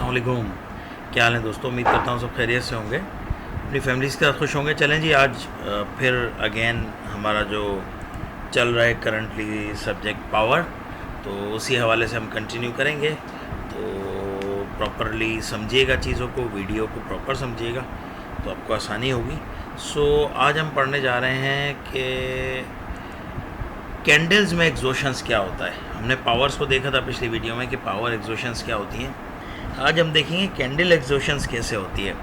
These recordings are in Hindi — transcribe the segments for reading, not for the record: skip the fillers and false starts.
अस्सलाम वालेकुम। क्या हाल है दोस्तों? उम्मीद करता हूँ सब खैरियत से होंगे, अपनी फैमिलीज़ के साथ खुश होंगे। चलें जी, आज फिर अगेन हमारा जो चल रहा है करंटली सब्जेक्ट पावर, तो उसी हवाले से हम कंटिन्यू करेंगे। तो प्रॉपरली समझिएगा चीज़ों को, वीडियो को प्रॉपर समझिएगा तो आपको आसानी होगी। सो आज हम पढ़ने जा रहे हैं कि कैंडल्स में एग्जॉशंस क्या होता है। हमने पावर्स को देखा था पिछली वीडियो में कि पावर एग्जॉशंस क्या होती हैं। आज हम देखेंगे कैंडल एग्जॉशंस कैसे होती है।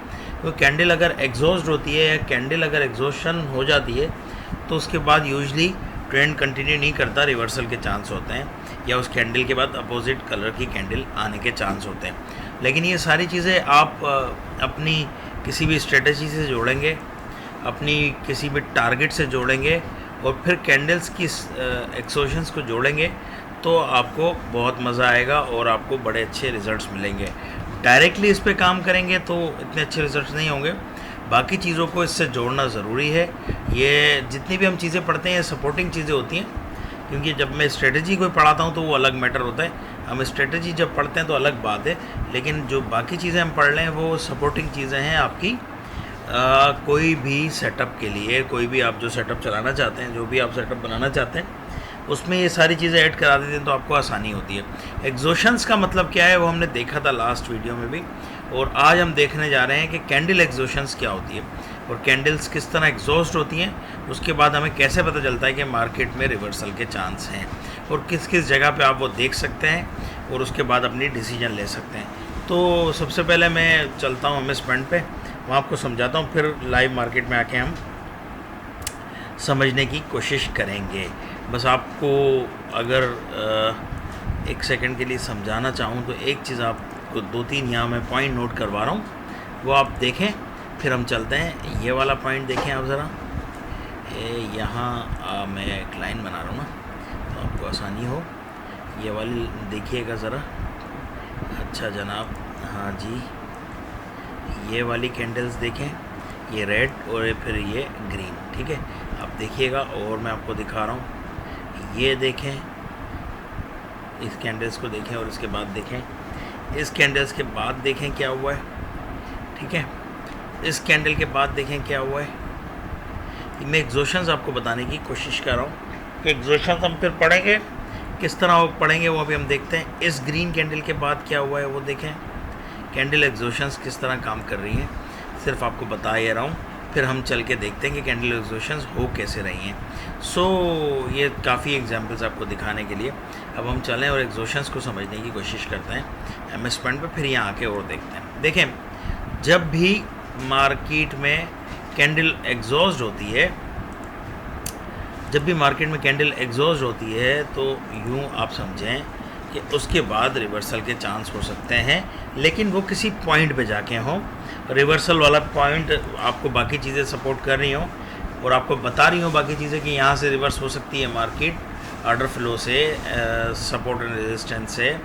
तो कैंडल अगर एग्जॉस्ट होती है या कैंडल अगर एग्जॉशन हो जाती है तो उसके बाद यूजली ट्रेंड कंटिन्यू नहीं करता, रिवर्सल के चांस होते हैं, या उस कैंडल के बाद अपोजिट कलर की कैंडल आने के चांस होते हैं। लेकिन ये सारी चीज़ें आप अपनी किसी भी स्ट्रेटजी से जोड़ेंगे, अपनी किसी भी टारगेट से जोड़ेंगे और फिर कैंडल्स की एक्सोशंस को जोड़ेंगे तो आपको बहुत मज़ा आएगा और आपको बड़े अच्छे रिज़ल्ट्स मिलेंगे। डायरेक्टली इस पे काम करेंगे तो इतने अच्छे रिज़ल्ट्स नहीं होंगे, बाकी चीज़ों को इससे जोड़ना ज़रूरी है। ये जितनी भी हम चीज़ें पढ़ते हैं सपोर्टिंग चीज़ें होती हैं, क्योंकि जब मैं स्ट्रेटजी कोई पढ़ाता हूँ तो वो अलग मैटर होता है। हम स्ट्रेटजी जब पढ़ते हैं तो अलग बात है, लेकिन जो बाकी चीज़ें हम पढ़ रहे हैं वो सपोर्टिंग चीज़ें हैं आपकी कोई भी सेटअप के लिए। कोई भी आप जो सेटअप चलाना चाहते हैं, जो भी आप सेटअप बनाना चाहते हैं, उसमें ये सारी चीज़ें ऐड करा देते हैं तो आपको आसानी होती है। एग्जॉशंस का मतलब क्या है वो हमने देखा था लास्ट वीडियो में भी, और आज हम देखने जा रहे हैं कि कैंडल एग्जॉशंस क्या होती है और कैंडल्स किस तरह एग्जॉस्ट होती हैं। उसके बाद हमें कैसे पता चलता है कि मार्केट में रिवर्सल के चांस हैं और किस किस जगह पे आप वो देख सकते हैं और उसके बाद अपनी डिसीजन ले सकते हैं। तो सबसे पहले मैं चलता हूँ एमएस पॉइंट पे, वहाँ आपको समझाता हूँ, फिर लाइव मार्केट में आके हम समझने की कोशिश करेंगे। बस आपको अगर एक सेकंड के लिए समझाना चाहूँ तो एक चीज़ आपको 2-3 यहाँ मैं पॉइंट नोट करवा रहा हूँ, वो आप देखें, फिर हम चलते हैं। ये वाला पॉइंट देखें आप ज़रा, यहाँ मैं एक लाइन बना रहा हूँ ना तो आपको आसानी हो। ये वाली देखिएगा ज़रा। अच्छा जनाब, हाँ जी, ये वाली कैंडल्स देखें, ये रेड और फिर ये ग्रीन, ठीक है, आप देखिएगा। और मैं आपको दिखा रहा हूँ, ये देखें, इस कैंडल्स को देखें और इसके बाद देखें, इस कैंडल्स के बाद देखें क्या हुआ है, ठीक है, इस कैंडल के बाद देखें क्या हुआ है। मैं एग्जॉशंस आपको बताने की कोशिश कर रहा हूँ कि एग्जॉशंस हम फिर पढ़ेंगे, किस तरह वो पढ़ेंगे वो अभी हम देखते हैं। इस ग्रीन कैंडल के बाद क्या हुआ है वो देखें, कैंडल एग्जॉशंस किस तरह काम कर रही हैं, सिर्फ आपको बता ये रहा हूँ, फिर हम चल के देखते हैं कि कैंडल एग्जॉशंस हो कैसे रही हैं। सो ये काफ़ी एग्जांपल्स आपको दिखाने के लिए अब हम चलें और एग्जॉशंस को समझने की कोशिश करते हैं एमएस पॉइंट पे, फिर यहाँ आके और देखते हैं। देखें, जब भी मार्केट में कैंडल एग्जॉस्ट होती है, जब भी मार्केट में कैंडल एग्जॉस्ट होती है तो यूँ आप समझें कि उसके बाद रिवर्सल के चांस हो सकते हैं, लेकिन वो किसी पॉइंट पे जाके हों। रिवर्सल वाला पॉइंट आपको बाकी चीज़ें सपोर्ट कर रही हों और आपको बता रही हों बाकी चीज़ें कि यहाँ से रिवर्स हो सकती है मार्केट, ऑर्डर फ्लो से, सपोर्ट एंड रेजिस्टेंस से।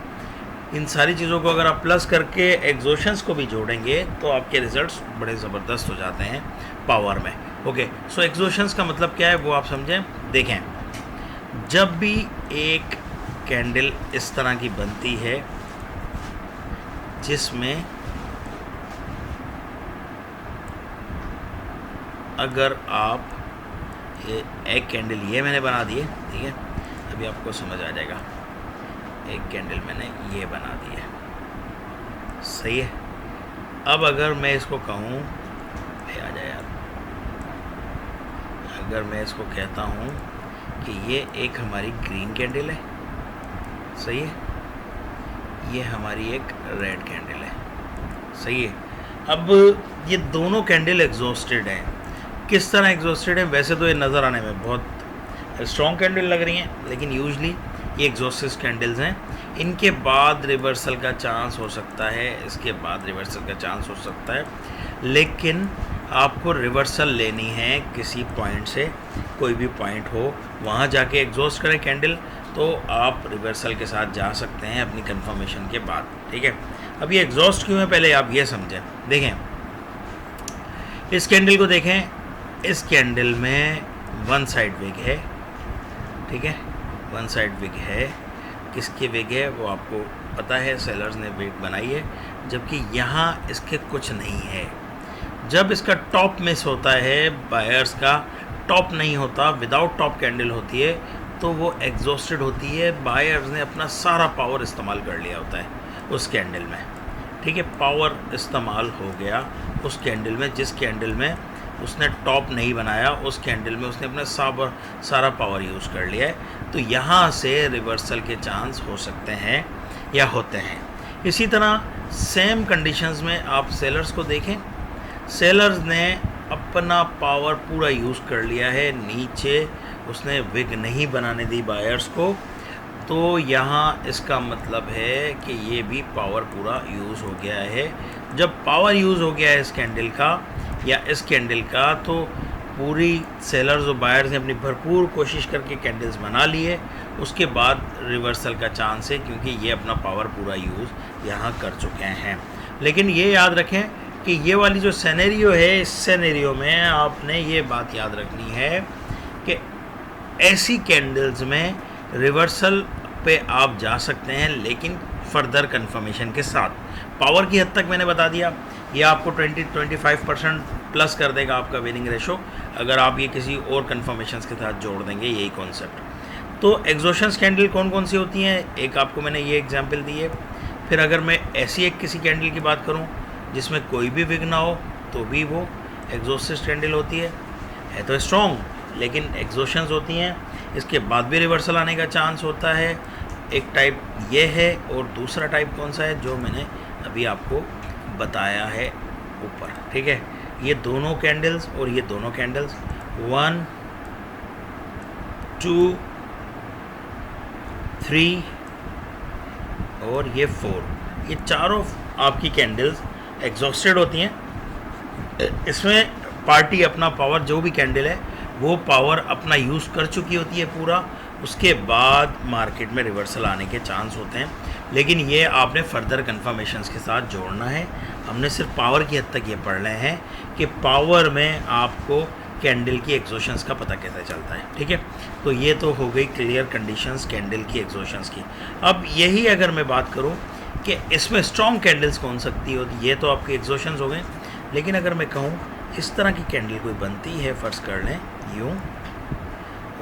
इन सारी चीज़ों को अगर आप प्लस करके एग्जॉशंस को भी जोड़ेंगे तो आपके रिजल्ट्स बड़े ज़बरदस्त हो जाते हैं पावर में। ओके, सो एग्जॉशंस का मतलब क्या है वो आप समझें। देखें, जब भी एक कैंडल इस तरह की बनती है जिसमें अगर आप एक कैंडल ये मैंने बना दी है, ठीक है, अभी आपको समझ आ जाएगा, एक कैंडल मैंने ये बना दी है, सही है। अब अगर मैं इसको कहूँ, आ जाए यार, अगर मैं इसको कहता हूँ कि ये एक हमारी ग्रीन कैंडल है, सही है, ये हमारी एक रेड कैंडल है, सही है। अब ये दोनों कैंडल एग्जॉस्टेड हैं। किस तरह एग्जॉस्टेड हैं? वैसे तो ये नज़र आने में बहुत स्ट्रॉन्ग कैंडल लग रही हैं, लेकिन यूजली ये एग्जॉस्टेड कैंडल्स हैं। इनके बाद रिवर्सल का चांस हो सकता है, इसके बाद रिवर्सल का चांस हो सकता है, लेकिन आपको रिवर्सल लेनी है किसी पॉइंट से, कोई भी पॉइंट हो, वहाँ जाके एग्जॉस्ट करें कैंडल तो आप रिवर्सल के साथ जा सकते हैं अपनी कंफर्मेशन के बाद, ठीक है। अब ये एग्जॉस्ट क्यों है पहले आप ये समझें। देखें, इस कैंडल को देखें, इस कैंडल में वन साइड विग है, ठीक है, वन साइड विग है। किसकी विग है वो आपको पता है सेलर्स ने वेट बनाई है, जबकि यहाँ इसके कुछ नहीं है। जब इसका टॉप मिस होता है, बायर्स का टॉप नहीं होता, विदाउट टॉप कैंडल होती है, तो वो एग्जॉस्टेड होती है। बायर्स ने अपना सारा पावर इस्तेमाल कर लिया होता है उस कैंडल में, ठीक है। पावर इस्तेमाल हो गया उस कैंडल में, जिस कैंडल में उसने टॉप नहीं बनाया, उस कैंडल में उसने अपना सारा पावर यूज़ कर लिया है। तो यहाँ से रिवर्सल के चांस हो सकते हैं या होते हैं। इसी तरह सेम कंडीशंस में आप सेलर्स को देखें, सेलर्स ने अपना पावर पूरा यूज़ कर लिया है, नीचे उसने विग नहीं बनाने दी बायर्स को, तो यहाँ इसका मतलब है कि ये भी पावर पूरा यूज़ हो गया है। जब पावर यूज़ हो गया है इस कैंडल का या इस कैंडल का, तो पूरी सेलर्स और बायर्स ने अपनी भरपूर कोशिश करके कैंडल्स बना लिए, उसके बाद रिवर्सल का चांस है, क्योंकि ये अपना पावर पूरा यूज़ यहाँ कर चुके हैं। लेकिन ये याद रखें कि ये वाली जो सिनेरियो है, इस सिनेरियो में आपने ये बात याद रखनी है कि ऐसी कैंडल्स में रिवर्सल पे आप जा सकते हैं, लेकिन फर्दर कंफर्मेशन के साथ। पावर की हद तक मैंने बता दिया, ये आपको 20-25% प्लस कर देगा आपका विनिंग रेशो, अगर आप ये किसी और कंफर्मेशंस के साथ जोड़ देंगे, यही कॉन्सेप्ट। तो एग्जॉशंस कैंडल कौन कौन सी होती हैं, एक आपको मैंने ये एग्जांपल दी है। फिर अगर मैं ऐसी एक किसी कैंडल की बात करूं जिसमें कोई भी विग ना हो, तो भी वो एग्जॉस्टेड कैंडल होती है तो स्ट्रॉन्ग, लेकिन एग्जॉशंस होती हैं, इसके बाद भी रिवर्सल आने का चांस होता है। एक टाइप ये है, और दूसरा टाइप कौन सा है जो मैंने अभी आपको बताया है ऊपर, ठीक है। ये दोनों कैंडल्स और ये दोनों कैंडल्स 1 2 3 और ये 4, ये चारों आपकी कैंडल्स एग्जॉस्टेड होती हैं। इसमें पार्टी अपना पावर, जो भी कैंडल है वो पावर अपना यूज़ कर चुकी होती है पूरा, उसके बाद मार्केट में रिवर्सल आने के चांस होते हैं। लेकिन ये आपने फर्दर कंफर्मेशंस के साथ जोड़ना है। हमने सिर्फ पावर की हद तक ये पढ़ रहे हैं कि पावर में आपको कैंडल की एग्जॉशंस का पता कैसे चलता है, ठीक है। तो ये तो हो गई क्लियर कंडीशंस कैंडल की एग्जॉशंस की। अब यही अगर मैं बात करूं कि इसमें स्ट्रॉन्ग कैंडल्स कौन सकती होती, ये तो आपके एग्जॉशंस हो गए। लेकिन अगर मैं कहूँ इस तरह की कैंडल कोई बनती है, फ़र्ज़ कर लें यूँ,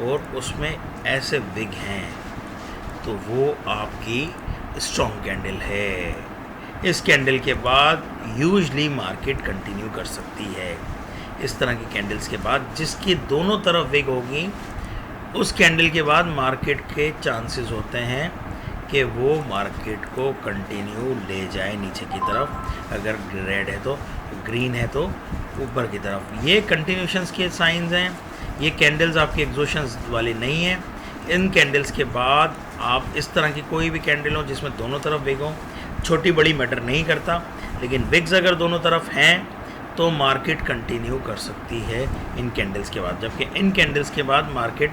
और उसमें ऐसे विग हैं, तो वो आपकी स्ट्रॉन्ग कैंडल है। इस कैंडल के बाद यूजली मार्केट कंटिन्यू कर सकती है। इस तरह की कैंडल्स के बाद जिसकी दोनों तरफ विग होगी, उस कैंडल के बाद मार्केट के चांसेस होते हैं कि वो मार्केट को कंटिन्यू ले जाए नीचे की तरफ, अगर रेड है तो, ग्रीन है तो ऊपर की तरफ। ये कंटिन्यूशंस के साइंस हैं। ये कैंडल्स आपकी एग्जॉशंस वाली नहीं है। इन कैंडल्स के बाद आप इस तरह की कोई भी कैंडल हो जिसमें दोनों तरफ विग हो, छोटी बड़ी मैटर नहीं करता, लेकिन विग्स अगर दोनों तरफ हैं तो मार्केट कंटिन्यू कर सकती है इन कैंडल्स के बाद, जबकि इन कैंडल्स के बाद मार्केट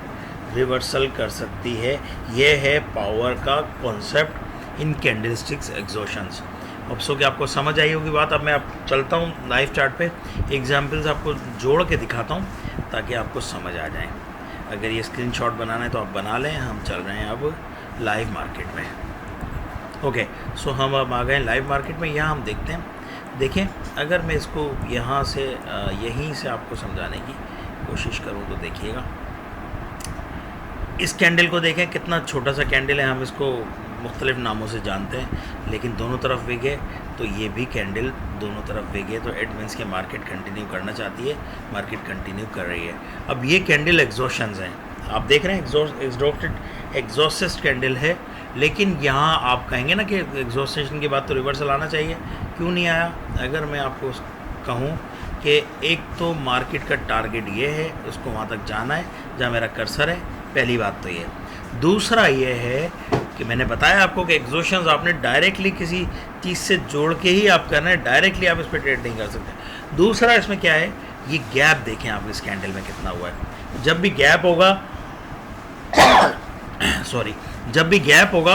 रिवर्सल कर सकती है। ये है पावर का कॉन्सेप्ट इन कैंडलस्टिक्स एग्जॉशंस। अब सो कि आपको समझ आई होगी बात। अब मैं आप चलता हूँ लाइव चार्ट पे, एग्जांपल्स आपको जोड़ के दिखाता हूँ ताकि आपको समझ आ जाए। अगर ये स्क्रीनशॉट बनाना है तो आप बना लें। हम चल रहे हैं अब लाइव मार्केट में। ओके, सो हम अब आ गए लाइव मार्केट में। यहाँ हम देखते हैं, देखें अगर मैं इसको यहाँ से यहीं से आपको समझाने की कोशिश करूँ तो देखिएगा, इस कैंडल को देखें, कितना छोटा सा कैंडल है। हम इसको मुख्तलिफ नामों से जानते हैं, लेकिन दोनों तरफ विग है, तो ये भी कैंडल दोनों तरफ विग है, तो इट मीन्स के मार्केट कंटिन्यू करना चाहती है, मार्केट कंटिन्यू कर रही है। अब ये कैंडल एग्जॉशंस हैं, आप देख रहे हैं एग्जॉस्टेड कैंडल है, लेकिन यहाँ आप कहेंगे ना कि एग्जॉस्टेशन के बाद तो रिवर्सल आना चाहिए, क्यों नहीं आया? अगर मैं आपको कहूँ कि एक तो मार्केट का टारगेट ये है, उसको वहाँ तक जाना है जहाँ मेरा कर्सर है, पहली बात तो ये। दूसरा ये है कि मैंने बताया आपको कि एग्जॉशंस आपने डायरेक्टली किसी चीज़ से जोड़ के ही आप करना है, डायरेक्टली आप इस पर ट्रेड नहीं कर सकते। दूसरा इसमें क्या है, ये गैप देखें आप इस कैंडल में कितना हुआ है। जब भी गैप होगा जब भी गैप होगा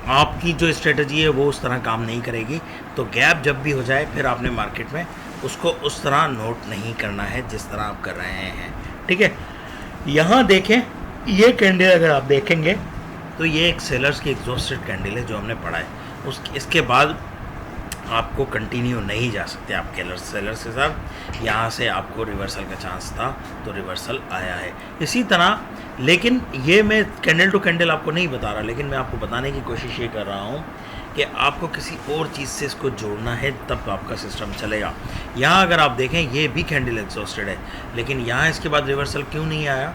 आपकी जो स्ट्रेटजी है वो उस तरह काम नहीं करेगी। तो गैप जब भी हो जाए फिर आपने मार्केट में उसको उस तरह नोट नहीं करना है जिस तरह आप कर रहे हैं, ठीक है। यहाँ देखें, ये कैंडल अगर आप देखेंगे तो ये एक सेलर्स की एग्जॉस्टेड कैंडल है जो हमने पढ़ा है। इसके बाद आपको कंटिन्यू नहीं जा सकते आप सेलर्स के साथ। यहाँ से आपको रिवर्सल का चांस था तो रिवर्सल आया है इसी तरह। लेकिन ये मैं कैंडल टू कैंडल आपको नहीं बता रहा, लेकिन मैं आपको बताने की कोशिश ये कर रहा हूँ कि आपको किसी और चीज़ से इसको जोड़ना है तब आपका सिस्टम चलेगा। यहाँ अगर आप देखें ये भी कैंडल एग्जॉस्टेड है, लेकिन यहाँ इसके बाद रिवर्सल क्यों नहीं आया?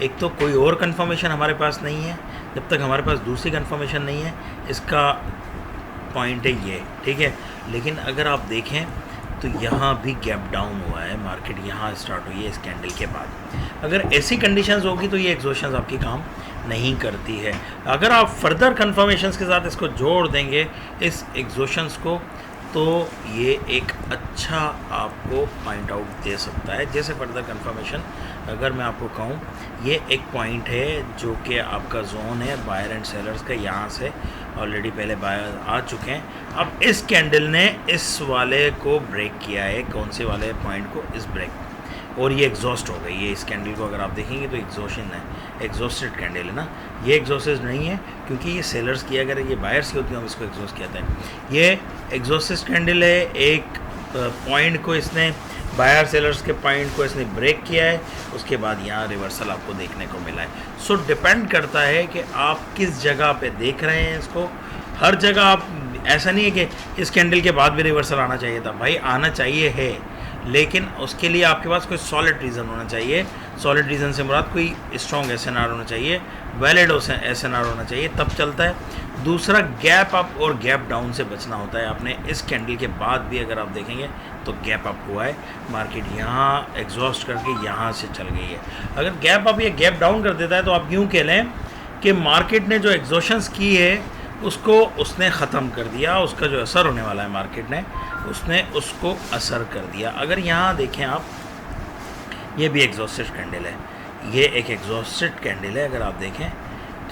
एक तो कोई और कंफर्मेशन हमारे पास नहीं है, जब तक हमारे पास दूसरी कंफर्मेशन नहीं है इसका पॉइंट है ये, ठीक है। लेकिन अगर आप देखें तो यहाँ भी गैप डाउन हुआ है, मार्केट यहाँ स्टार्ट हुई है इस कैंडल के बाद। अगर ऐसी कंडीशंस होगी तो ये एग्जॉस्शंस आपकी काम नहीं करती है। अगर आप फर्दर कंफर्मेशंस के साथ इसको जोड़ देंगे इस एग्जॉस्शंस को, तो ये एक अच्छा आपको पॉइंट आउट दे सकता है। जैसे फर्दर कंफर्मेशन अगर मैं आपको कहूँ, ये एक पॉइंट है जो कि आपका जोन है बायर एंड सेलर्स का। यहाँ से ऑलरेडी पहले बायर आ चुके हैं। अब इस कैंडल ने इस वाले को ब्रेक किया है, कौन से वाले पॉइंट को? इस ब्रेक, और ये एग्जॉस्ट हो गई है। इस कैंडल को अगर आप देखेंगे तो एग्जॉशन है, एग्जॉस्टेड कैंडल है ना। ये एग्जॉस्टेड नहीं है क्योंकि ये सेलर्स की, अगर ये बायर्स की होती है हम इसको एग्जॉस्ट कहते हैं। ये एग्जॉस्टेड कैंडल है, एक पॉइंट को इसने, बायर सेलर्स के पॉइंट को इसने ब्रेक किया है, उसके बाद यहाँ रिवर्सल आपको देखने को मिला है। सो डिपेंड करता है कि आप किस जगह पे देख रहे हैं इसको। हर जगह आप, ऐसा नहीं है कि इस कैंडल के बाद भी रिवर्सल आना चाहिए था, भाई आना चाहिए है, लेकिन उसके लिए आपके पास कोई सॉलिड रीज़न होना चाहिए। सॉलिड रीज़न से मुराद कोई स्ट्रॉन्ग एसएनआर होना चाहिए, वैलिड एसएनआर होना चाहिए, तब चलता है। दूसरा, गैप अप और गैप डाउन से बचना होता है आपने। इस कैंडल के बाद भी अगर आप देखेंगे तो गैप अप हुआ है, मार्केट यहाँ एग्जॉस्ट करके यहाँ से चल गई है। अगर गैप अप या गैप डाउन कर देता है तो आप यूँ कह लें कि मार्केट ने जो एग्जॉशंस की है उसको उसने ख़त्म कर दिया, उसका जो असर होने वाला है मार्केट ने, उसने उसको असर कर दिया। अगर यहाँ देखें आप, ये भी एग्जॉस्टेड कैंडल है, ये एक एग्जॉस्टेड कैंडल है अगर आप देखें,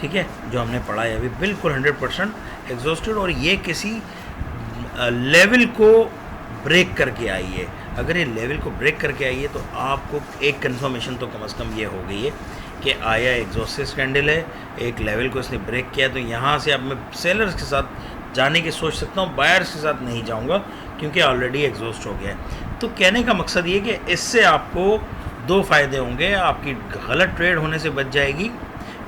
ठीक है, जो हमने पढ़ा है अभी बिल्कुल 100% एग्जॉस्टेड, और ये किसी लेवल को ब्रेक करके आई है। अगर ये लेवल को ब्रेक करके आई है तो आपको एक कंफर्मेशन तो कम से कम ये हो गई है कि आया एग्जॉस्टेड कैंडल है, एक लेवल को इसने ब्रेक किया। तो यहाँ से अब मैं सेलर्स के साथ जाने की सोच सकता हूँ, बायर्स के साथ नहीं जाऊँगा क्योंकि ऑलरेडी एग्जॉस्ट हो गया है। तो कहने का मकसद ये कि इससे आपको दो फ़ायदे होंगे, आपकी गलत ट्रेड होने से बच जाएगी,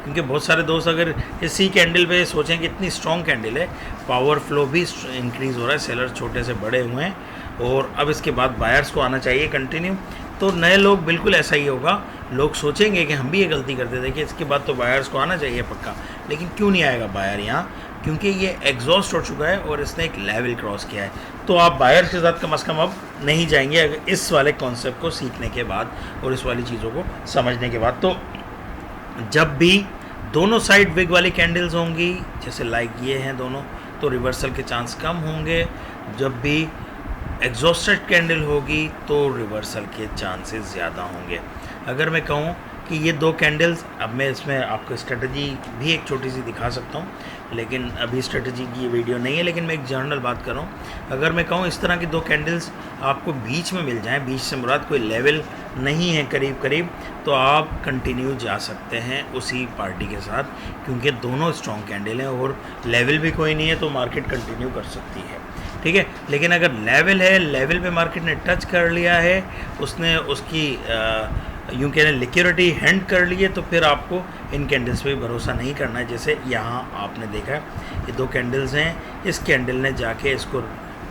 क्योंकि बहुत सारे दोस्त अगर इसी कैंडल पे सोचें कि इतनी स्ट्रॉन्ग कैंडल है, पावर फ्लो भी इंक्रीज़ हो रहा है, सेलर छोटे से बड़े हुए हैं, और अब इसके बाद बायर्स को आना चाहिए कंटिन्यू। तो नए लोग बिल्कुल ऐसा ही होगा, लोग सोचेंगे कि हम भी ये गलती करते थे कि इसके बाद तो बायर्स को आना चाहिए पक्का, लेकिन क्यों नहीं आएगा बायर यहाँ? क्योंकि ये एग्जॉस्ट हो चुका है और इसने एक लेवल क्रॉस किया है। तो आप बायर्स के साथ कम से कम अब नहीं जाएंगे अगर इस वाले कॉन्सेप्ट को सीखने के बाद और इस वाली चीज़ों को समझने के बाद। तो जब भी दोनों साइड बिग वाली कैंडल्स होंगी, जैसे लाइक ये हैं दोनों, तो रिवर्सल के चांस कम होंगे। जब भी एग्जॉस्टेड कैंडल होगी तो रिवर्सल के चांसेस ज़्यादा होंगे। अगर मैं कहूँ कि ये दो कैंडल्स, अब मैं इसमें आपको स्ट्रेटजी भी एक छोटी सी दिखा सकता हूँ, लेकिन अभी स्ट्रेटजी की ये वीडियो नहीं है, लेकिन मैं एक जनरल बात कर रहा हूँ। अगर मैं कहूँ इस तरह की दो कैंडल्स आपको बीच में मिल जाएं, बीच से मुराद कोई लेवल नहीं है करीब करीब, तो आप कंटिन्यू जा सकते हैं उसी पार्टी के साथ, क्योंकि दोनों स्ट्रॉन्ग कैंडल हैं और लेवल भी कोई नहीं है, तो मार्केट कंटिन्यू कर सकती है, ठीक है। लेकिन अगर लेवल है, लेवल पे मार्केट ने टच कर लिया है, उसने उसकी यूँ कह रहे लिक्विडिटी हैंड कर लिए, तो फिर आपको इन कैंडल्स पे भरोसा नहीं करना है। जैसे यहाँ आपने देखा ये दो कैंडल्स हैं, इस कैंडल ने जाके इसको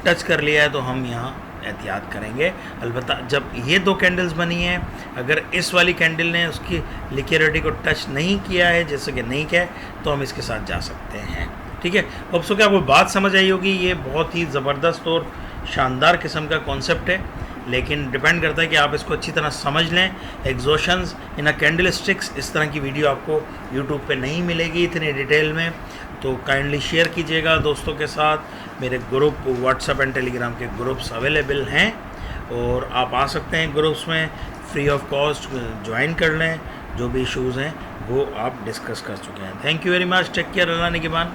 टच कर लिया है, तो हम यहाँ एहतियात करेंगे। अलबत्ता जब ये दो कैंडल्स बनी हैं, अगर इस वाली कैंडल ने उसकी लिक्विडिटी को टच नहीं किया है, जैसे कि नहीं किया है, तो हम इसके साथ जा सकते हैं, ठीक है। अब सो क्या आपको बात समझ आई होगी। ये बहुत ही ज़बरदस्त और शानदार किस्म का कॉन्सेप्ट है, लेकिन डिपेंड करता है कि आप इसको अच्छी तरह समझ लें। एग्जॉशंस इन अ कैंडलस्टिक्स, इस तरह की वीडियो आपको यूट्यूब पे नहीं मिलेगी इतनी डिटेल में, तो काइंडली शेयर कीजिएगा दोस्तों के साथ। मेरे ग्रुप व्हाट्सएप एंड टेलीग्राम के ग्रुप्स अवेलेबल हैं और आप आ सकते हैं ग्रुप्स में, फ्री ऑफ कॉस्ट ज्वाइन कर लें। जो भी इश्यूज़ हैं वो आप डिस्कस कर चुके हैं। Thank you very much, take care, अल्लाह निगहबान।